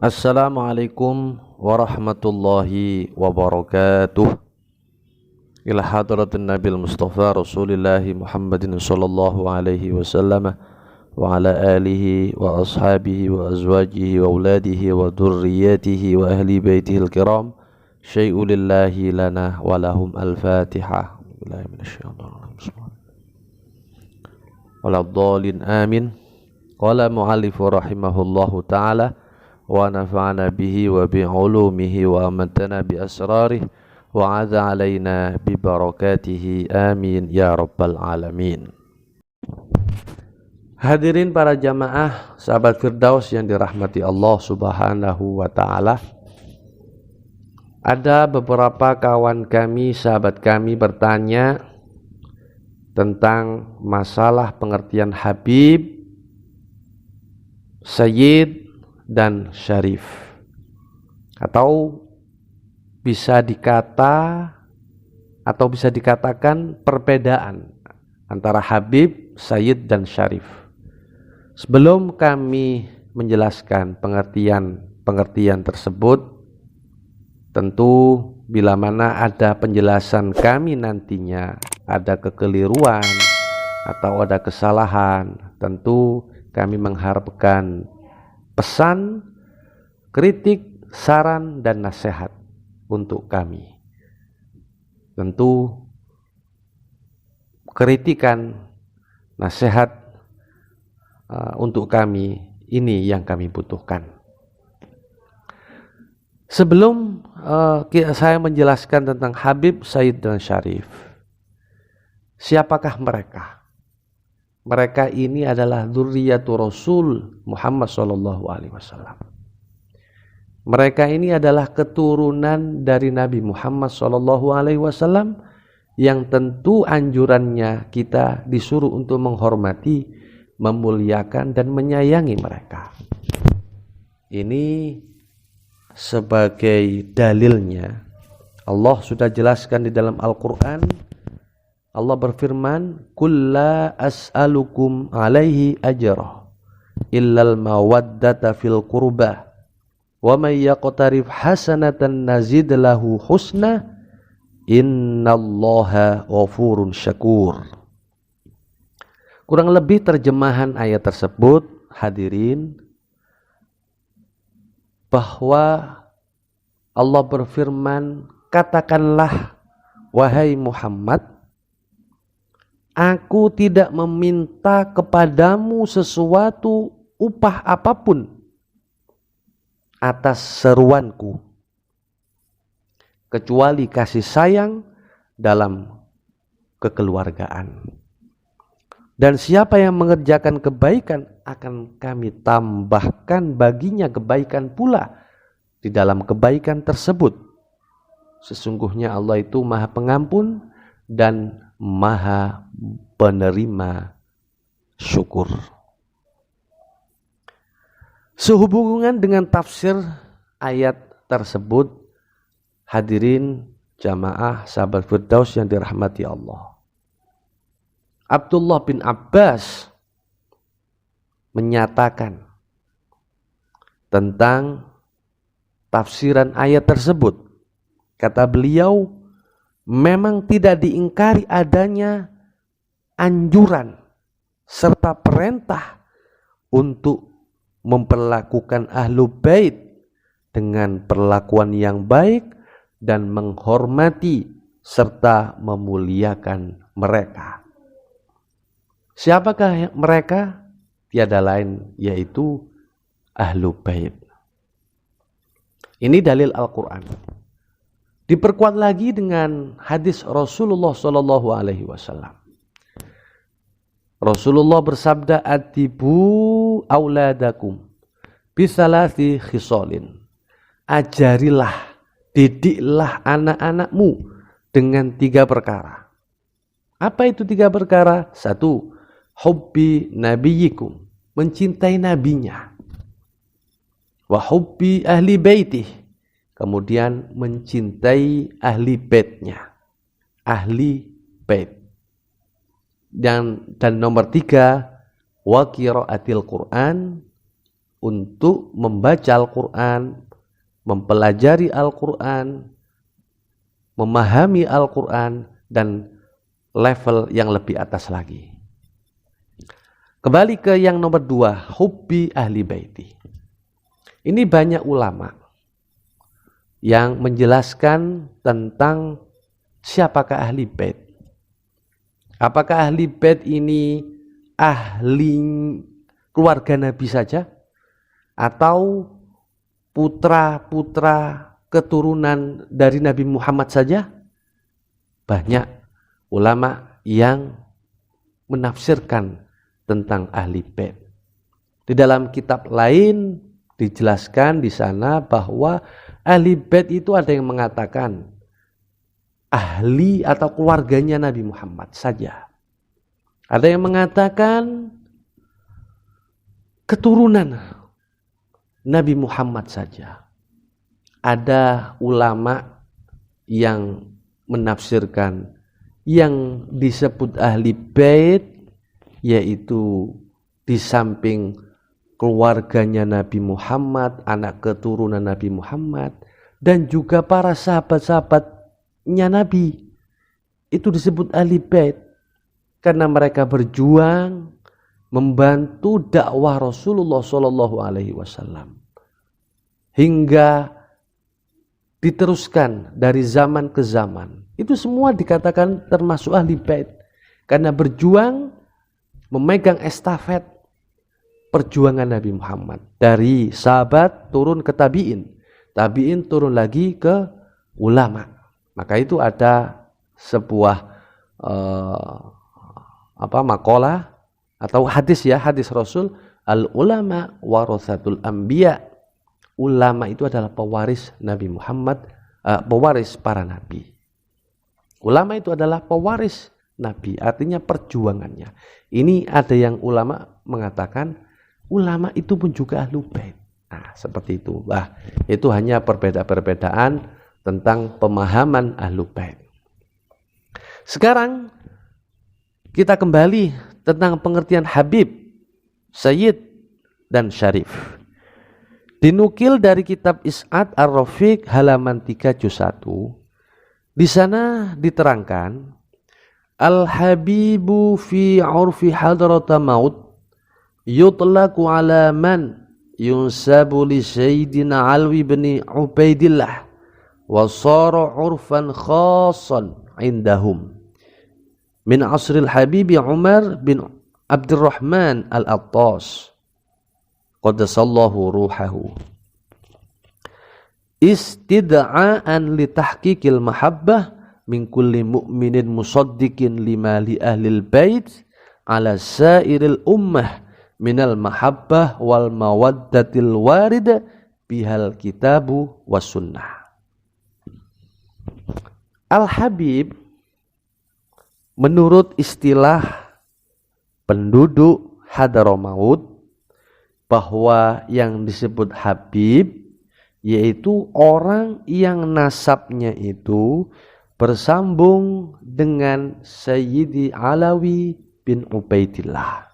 Assalamualaikum warahmatullahi wabarakatuh. Ila hadratin Nabil Mustafa Rasulillahi Muhammadin sallallahu alaihi wasallam wa ala alihi wa ashabihi wa azwajihi wa auladihi wa dhurriyyatihi wa ahli baitihi al-kiram syai'u lillahi lana wa lahum al-fatihah. Billahi minasyaitonir waladhdallin amin. Qala mu'allifu rahimahullahu ta'ala wa nafa'ana bihi wa bi'ulumihi wa amatana bi asrarih wa adha alaina bi barakatihi amin ya rabbal alamin. Hadirin para jamaah sahabat Firdaus yang dirahmati Allah subhanahu wa ta'ala, ada beberapa kawan kami, sahabat kami bertanya tentang masalah pengertian Habib, Sayyid dan Syarif, atau bisa dikatakan perbedaan antara Habib, Sayyid dan Syarif. Sebelum kami menjelaskan pengertian tersebut, tentu bila mana ada penjelasan kami nantinya ada kekeliruan atau ada kesalahan, tentu kami mengharapkan pesan, kritik, saran, dan nasihat untuk kami. Tentu kritikan, nasihat untuk kami ini yang kami butuhkan. Sebelum saya menjelaskan tentang Habib, Sayyid, dan Syarif, siapakah mereka? Mereka ini adalah dzurriyyatu Rasul Muhammad SAW. Mereka ini adalah keturunan dari Nabi Muhammad SAW yang tentu anjurannya kita disuruh untuk menghormati, memuliakan, dan menyayangi mereka. Ini sebagai dalilnya Allah sudah jelaskan di dalam Al-Quran. Allah berfirman, "Qul la as'alukum alaihi ajra illal mawaddata fil qurbah wa may yaqtarif hasanatan nazid lahu husna innallaha ghafurun syakur." Kurang lebih terjemahan ayat tersebut, hadirin, bahwa Allah berfirman, "Katakanlah wahai Muhammad, aku tidak meminta kepadamu sesuatu upah apapun atas seruanku, kecuali kasih sayang dalam kekeluargaan. Dan siapa yang mengerjakan kebaikan, akan kami tambahkan baginya kebaikan pula di dalam kebaikan tersebut. Sesungguhnya Allah itu Maha Pengampun dan Maha Penerima syukur." Sehubungan dengan tafsir ayat tersebut, hadirin jamaah sahabat Firdaus yang dirahmati Allah, Abdullah bin Abbas menyatakan tentang tafsiran ayat tersebut. Kata beliau, memang tidak diingkari adanya anjuran serta perintah untuk memperlakukan ahlu bait dengan perlakuan yang baik dan menghormati serta memuliakan mereka. Siapakah mereka? Tiada lain yaitu ahlu bait. Ini dalil Al-Quran. Diperkuat lagi dengan hadis Rasulullah SAW. Rasulullah bersabda, "Adibu auladakum bisalasi khisalin." Ajarilah, didiklah anak-anakmu dengan 3 perkara. Apa itu 3 perkara? 1. Hubbi nabiyikum, mencintai nabinya. Wa hubbi ahli baitih, kemudian mencintai ahli baitnya. Ahli bait. Dan nomor 3, wa qiraatil Quran, untuk membaca Al-Quran, mempelajari Al-Quran, memahami Al-Quran, dan level yang lebih atas lagi. Kembali ke yang nomor 2, hubbi ahli baiti. Ini banyak ulama yang menjelaskan tentang siapakah ahli bait. Apakah ahli bait ini ahli keluarga Nabi saja, atau putra-putra keturunan dari Nabi Muhammad saja? Banyak ulama yang menafsirkan tentang ahli bait. Di dalam kitab lain dijelaskan di sana bahwa ahli bait itu ada yang mengatakan ahli atau keluarganya Nabi Muhammad saja. Ada yang mengatakan keturunan Nabi Muhammad saja. Ada ulama yang menafsirkan yang disebut ahli bait yaitu di samping keluarganya Nabi Muhammad, anak keturunan Nabi Muhammad, dan juga para sahabat-sahabatnya Nabi. Itu disebut ahli bait karena mereka berjuang membantu dakwah Rasulullah SAW hingga diteruskan dari zaman ke zaman. Itu semua dikatakan termasuk ahli bait karena berjuang memegang estafet perjuangan Nabi Muhammad dari sahabat turun ke tabi'in, tabi'in turun lagi ke ulama. Maka itu ada sebuah makalah atau hadis Rasul, al ulama waratsatul anbiya. Ulama itu adalah pewaris Nabi Muhammad, pewaris para nabi. Ulama itu adalah pewaris Nabi, artinya perjuangannya. Ini ada yang ulama mengatakan ulama itu pun juga ahlu bait. Nah, seperti itu. Itu hanya perbedaan tentang pemahaman ahlu bait. Sekarang kita kembali tentang pengertian Habib, Sayyid, dan Syarif. Dinukil dari kitab Is'ad Ar-Rafiq halaman 3 juz 1. Di sana diterangkan Al-Habibu fi urfi hadrata maut yutlaqu ala man yunsabu li Sayyidina Alwi bin Ubaidillah wa sara urfan khassan indahum min asril Habibi Umar bin Abdurrahman Al-Attas qaddasallahu ruhahu istid'aan li tahqiqil mahabbah min kulli mu'minin musaddiqin lima li ahlil bait ala sairil ummah minal mahabbah wal mawaddatil warid bihal kitabu was sunnah. Al-Habib menurut istilah penduduk Hadramaut bahwa yang disebut Habib yaitu orang yang nasabnya itu bersambung dengan Sayyidi Alawi bin Ubaidillah.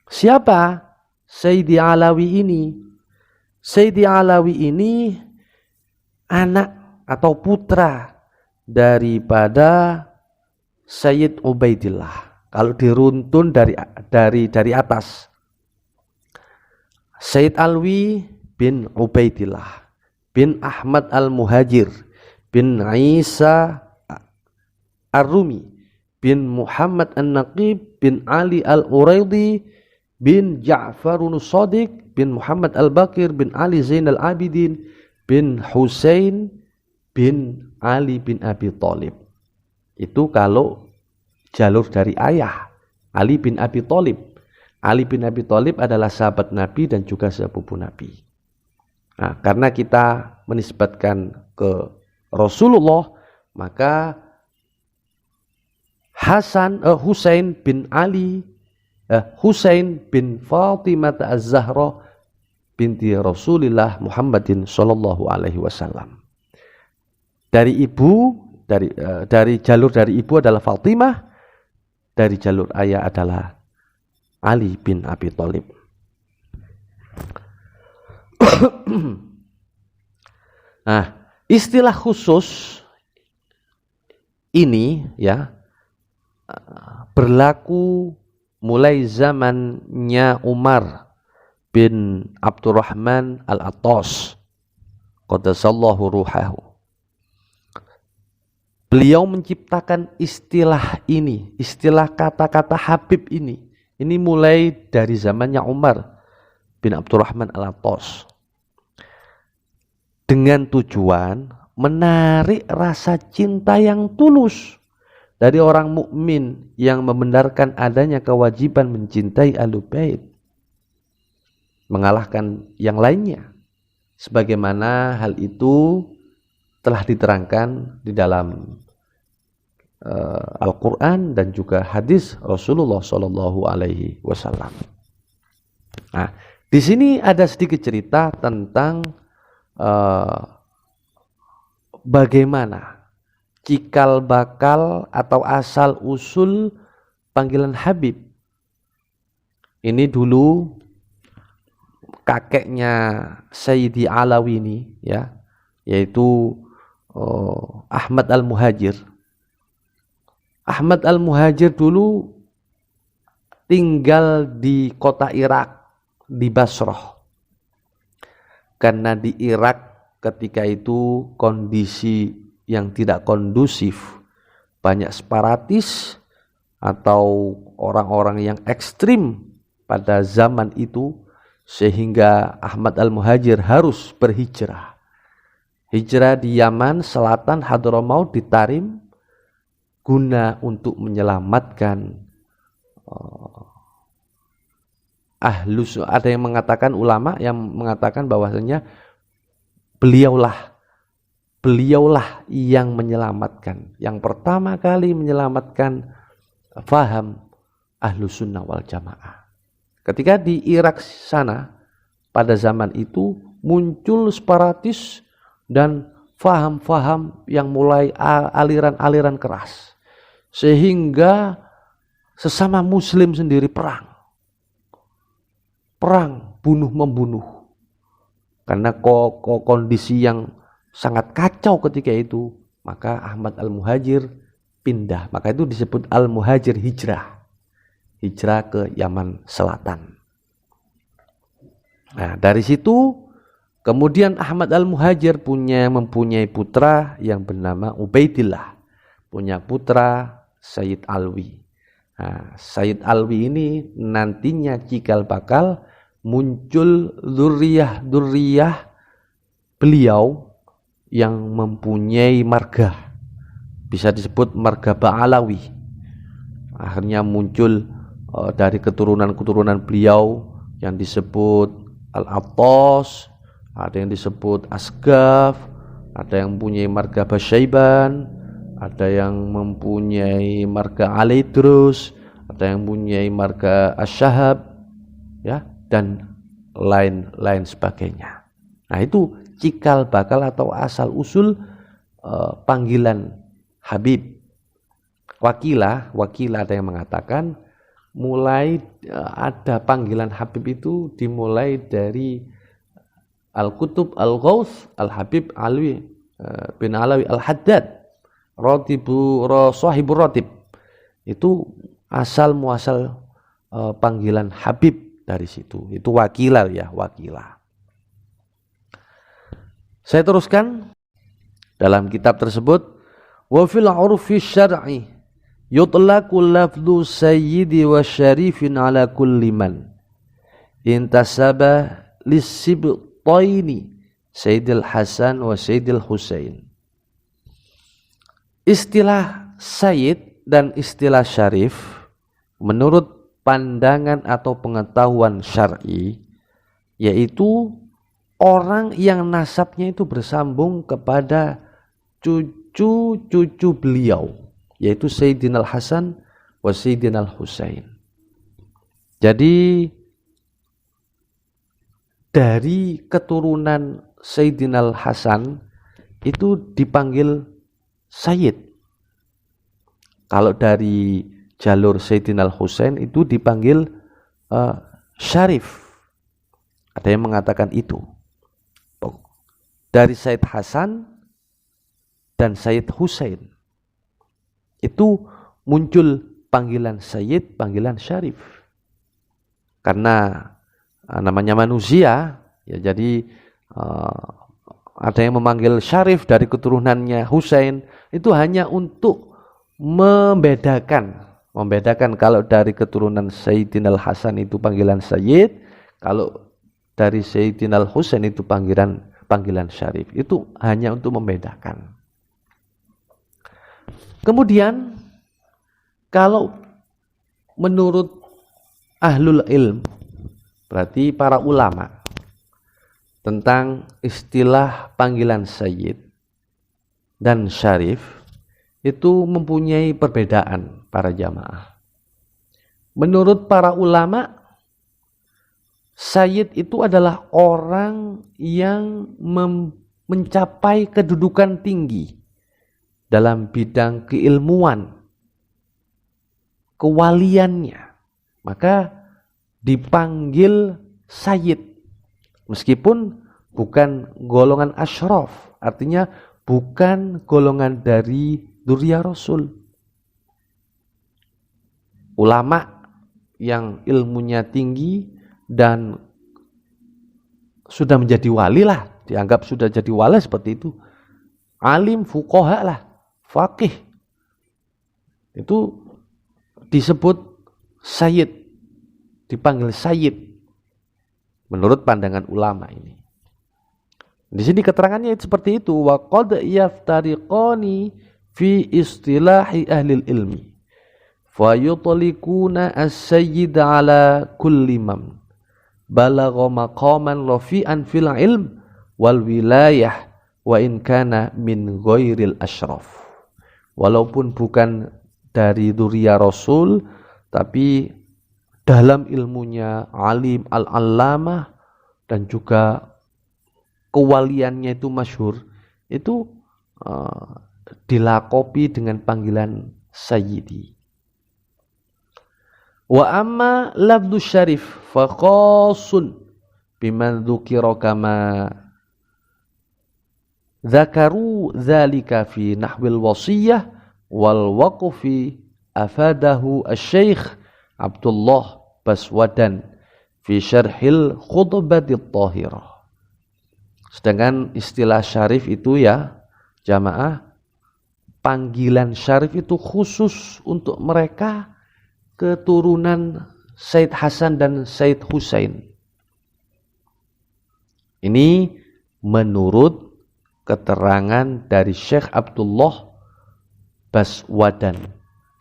Siapa Sayyidi Alawi ini? Sayyidi Alawi ini anak atau putra daripada Sayyid Ubaidillah. Kalau diruntun dari atas, Sayyid Alwi bin Ubaidillah bin Ahmad Al-Muhajir bin Isa Ar-Rumi bin Muhammad An-Naqib bin Ali Al-Uraidi bin Ja'farun Shadiq bin Muhammad Al-Bakir bin Ali Zainal Abidin bin Husain bin Ali bin Abi Thalib. Itu kalau jalur dari ayah, Ali bin Abi Thalib. Ali bin Abi Thalib adalah sahabat Nabi dan juga sepupu Nabi. Nah, karena kita menisbatkan ke Rasulullah, maka Husain bin Ali, Husain bin Fatimah Az-Zahra binti Rasulillah Muhammadin sallallahu alaihi wasallam. Dari ibu, dari jalur dari ibu adalah Fatimah, dari jalur ayah adalah Ali bin Abi Thalib. Nah, istilah khusus ini ya berlaku mulai zamannya Umar bin Abdurrahman Al-Attas qaddasallahu ruhahu. Beliau menciptakan istilah ini, istilah kata-kata Habib ini. Ini mulai dari zamannya Umar bin Abdurrahman Al-Attas. Dengan tujuan menarik rasa cinta yang tulus dari orang mukmin yang membenarkan adanya kewajiban mencintai Ahlul Bait, mengalahkan yang lainnya. Sebagaimana hal itu telah diterangkan di dalam Al-Quran dan juga hadis Rasulullah Shallallahu Alaihi Wasallam. Nah, di sini ada sedikit cerita tentang bagaimana cikal bakal atau asal usul panggilan Habib. Ini dulu kakeknya Sayyidi Alawi ini ya, yaitu Ahmad Al-Muhajir. Ahmad Al-Muhajir dulu tinggal di kota Irak, di Basrah. Karena di Irak ketika itu kondisi yang tidak kondusif, banyak separatis atau orang-orang yang ekstrim pada zaman itu, sehingga Ahmad Al-Muhajir harus berhijrah. Hijrah di Yaman Selatan, Hadramaut, di Tarim, guna untuk menyelamatkan ahlus. Ada yang mengatakan, ulama yang mengatakan bahwasanya beliaulah yang menyelamatkan, yang pertama kali menyelamatkan faham ahlus sunnah wal jamaah. Ketika di Irak sana pada zaman itu muncul separatis dan faham-faham yang mulai aliran-aliran keras, sehingga sesama muslim sendiri perang bunuh-membunuh karena kondisi yang sangat kacau ketika itu. Maka Ahmad Al-Muhajir pindah, maka itu disebut Al-Muhajir hijrah ke Yaman Selatan. Nah, dari situ kemudian Ahmad Al-Muhajir mempunyai putra yang bernama Ubaidillah, punya putra Sayyid Alwi. Nah, Sayyid Alwi ini nantinya cikal bakal muncul dzurriyyah beliau yang mempunyai marga, bisa disebut marga Ba'alawi. Akhirnya muncul dari keturunan beliau yang disebut Al-Attas, ada yang disebut Asgaf, ada yang mempunyai marga Basyaiban, ada yang mempunyai marga Al-Idrus, ada yang mempunyai marga Asyahab, ya, dan lain-lain sebagainya. Nah, itu cikal bakal atau asal usul panggilan Habib. Wakilah ada yang mengatakan mulai ada panggilan Habib itu dimulai dari Al-Kutub Al-Ghaus Al-Habib Alwi bin Alawi Al-Haddad Sahibur Ratib. Itu asal muasal panggilan Habib dari situ. Itu wakilah ya, wakilah. Saya teruskan dalam kitab tersebut, wa fil 'urfi syar'i yutlaqu lafdhu sayyidi wa syarifin ala kulli man intasaba lisibtaini Sayyidil Hasan wa Sayyidil Husain. Istilah Sayyid dan istilah Syarif menurut pandangan atau pengetahuan syar'i yaitu orang yang nasabnya itu bersambung kepada cucu-cucu beliau, yaitu Sayyidina Al-Hasan wa Sayyidina Al-Husain. Jadi dari keturunan Sayyidina Al-Hasan itu dipanggil Sayyid. Kalau dari jalur Sayyidina Al-Husain itu dipanggil Syarif. Ada yang mengatakan itu. dari Said Hasan dan Said Husain itu muncul panggilan Sayyid, panggilan Syarif. Karena namanya manusia, ya jadi ada yang memanggil Syarif dari keturunannya Husain, itu hanya untuk membedakan kalau dari keturunan Sayyidina Al-Hasan itu panggilan Sayyid, kalau dari Sayyidina Al-Husain itu panggilan Syarif. Itu hanya untuk membedakan. Kemudian kalau menurut ahlul ilm, berarti para ulama, tentang istilah panggilan Sayyid dan Syarif itu mempunyai perbedaan para jamaah. Menurut para ulama, Sayyid itu adalah orang yang mencapai kedudukan tinggi dalam bidang keilmuan, kewaliannya, maka dipanggil Sayyid, meskipun bukan golongan asyraf, artinya bukan golongan dari dzurriyyah Rasul. Ulama yang ilmunya tinggi dan sudah menjadi wali lah, dianggap sudah jadi wali seperti itu, alim, fuqaha lah, faqih, itu disebut Sayyid, dipanggil Sayyid menurut pandangan ulama ini. Di sini keterangannya seperti itu, wa qad yaftariqani fi istilahi ahli ilmi fa yutliquna as-sayyid ala kulli man balagha maqaman rafi'an fil ilm wal wilayah wa in kana min ghairil asyraf. Walaupun bukan dari dzurriyyah Rasul, tapi dalam ilmunya alim, al-allamah, dan juga kewaliannya itu masyhur, itu dilakopi dengan panggilan Sayyidi. Wa amma lafdhu syarif fa khasun biman dzukira kama dzakaru dzalika fi nahwil wasiyah wal waqfi afadahu asy-syaikh Abdullah Baswadan fi syarhil khutbatit thahirah. Sedangkan istilah syarif itu ya jamaah, panggilan syarif itu khusus untuk mereka keturunan Said Hasan dan Said Husain. Ini menurut keterangan dari Syekh Abdullah Baswadan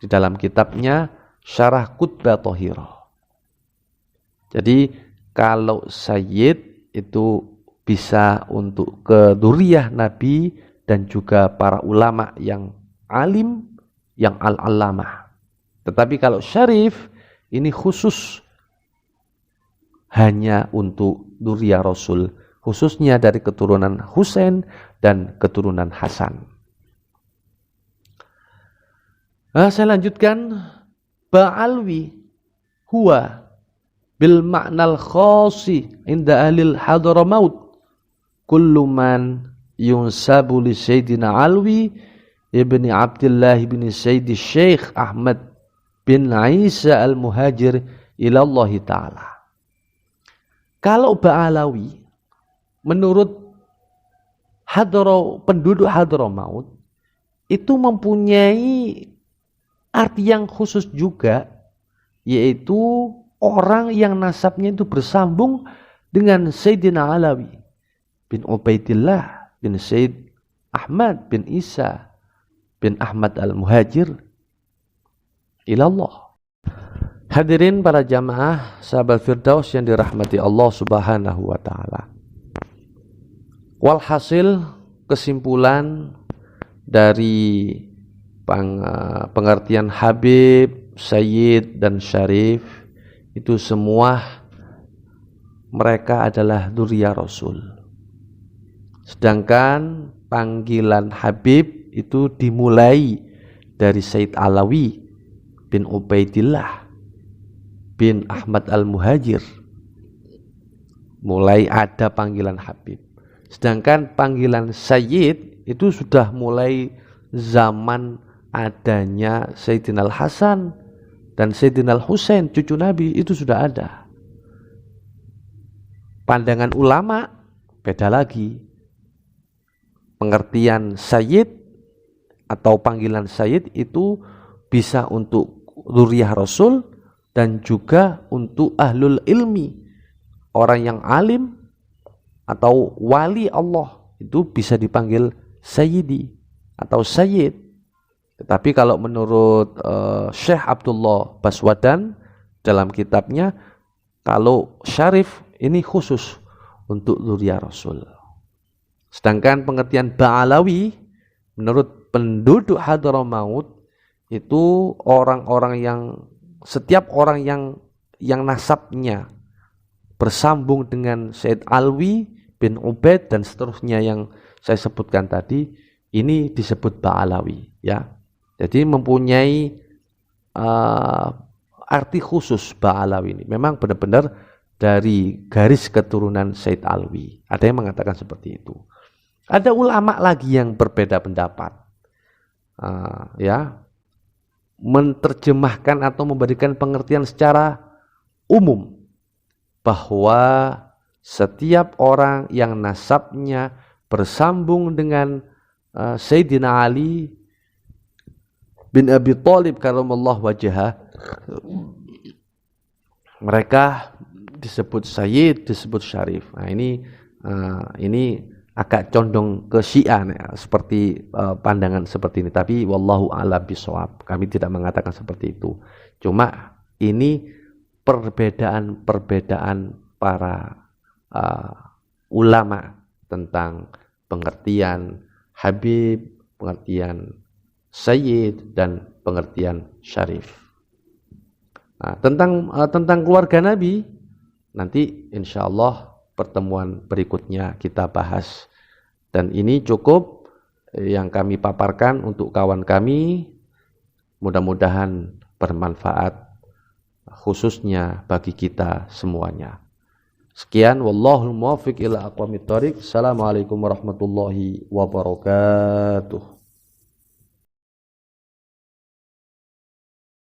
di dalam kitabnya Syarah Khutbah Thahirah. Jadi kalau Sayyid itu bisa untuk dzurriyyah Nabi dan juga para ulama yang alim, yang al-allamah. Tetapi kalau Syarif ini khusus hanya untuk dzurriyyah Rasul, khususnya dari keturunan Husain dan keturunan Hasan. Nah, saya lanjutkan. Ba'alwi huwa bil ma'nal khasi inda ahlil hadramaut kullu man yunsabu li Sayyidina Alwi ibni Abdullah ibni Sayyid Syekh Ahmad bin Isa al-Muhajir ila Allah Ta'ala. Kalau Ba'alawi menurut penduduk Hadramaut itu mempunyai arti yang khusus juga, yaitu orang yang nasabnya itu bersambung dengan Sayyidina Alawi bin Ubaidillah bin Sayyid Ahmad bin Isa bin Ahmad al-Muhajir ilallah. Hadirin para jamaah sahabat Firdaus yang dirahmati Allah Subhanahu wa taala. Walhasil, kesimpulan dari pengertian Habib, Sayyid dan Syarif itu semua mereka adalah dzurriyyah Rasul. Sedangkan panggilan Habib itu dimulai dari Sayyid Alawi bin Ubaidillah bin Ahmad al-Muhajir. Mulai ada panggilan Habib. Sedangkan panggilan Sayyid itu sudah mulai zaman adanya Sayyidina Al-Hasan dan Sayyidina Al-Husain, cucu Nabi, itu sudah ada. Pandangan ulama beda lagi. Pengertian Sayyid atau panggilan Sayyid itu bisa untuk dzurriyyah Rasul dan juga untuk ahlul ilmi, orang yang alim atau wali Allah itu bisa dipanggil Sayyidi atau Sayyid. Tetapi kalau menurut Syekh Abdullah Baswadan dalam kitabnya, kalau Syarif ini khusus untuk dzurriyyah Rasul. Sedangkan pengertian Ba'alawi menurut penduduk Hadramaut itu orang-orang yang, setiap orang yang nasabnya bersambung dengan Said Alwi bin Ubaid dan seterusnya yang saya sebutkan tadi, ini disebut Ba'alawi, ya. Jadi mempunyai arti khusus Ba'alawi ini. Memang benar-benar dari garis keturunan Said Alwi. Ada yang mengatakan seperti itu. Ada ulama lagi yang berbeda pendapat, ya, menerjemahkan atau memberikan pengertian secara umum bahwa setiap orang yang nasabnya bersambung dengan Sayyidina Ali bin Abi Thalib karramallahu wajhah, mereka disebut Sayyid, disebut Syarif. Nah, ini agak condong ke Syiah, seperti pandangan seperti ini. Tapi wallahu a'lam bishawab, kami tidak mengatakan seperti itu. Cuma ini perbedaan para ulama tentang pengertian Habib, pengertian Sayyid, dan pengertian Syarif. Nah, tentang keluarga Nabi nanti insya Allah pertemuan berikutnya kita bahas. Dan ini cukup yang kami paparkan untuk kawan kami, mudah-mudahan bermanfaat khususnya bagi kita semuanya. Sekian, wallahul muwaffiq ila aqwamit thoriq. Assalamualaikum warahmatullahi wabarakatuh.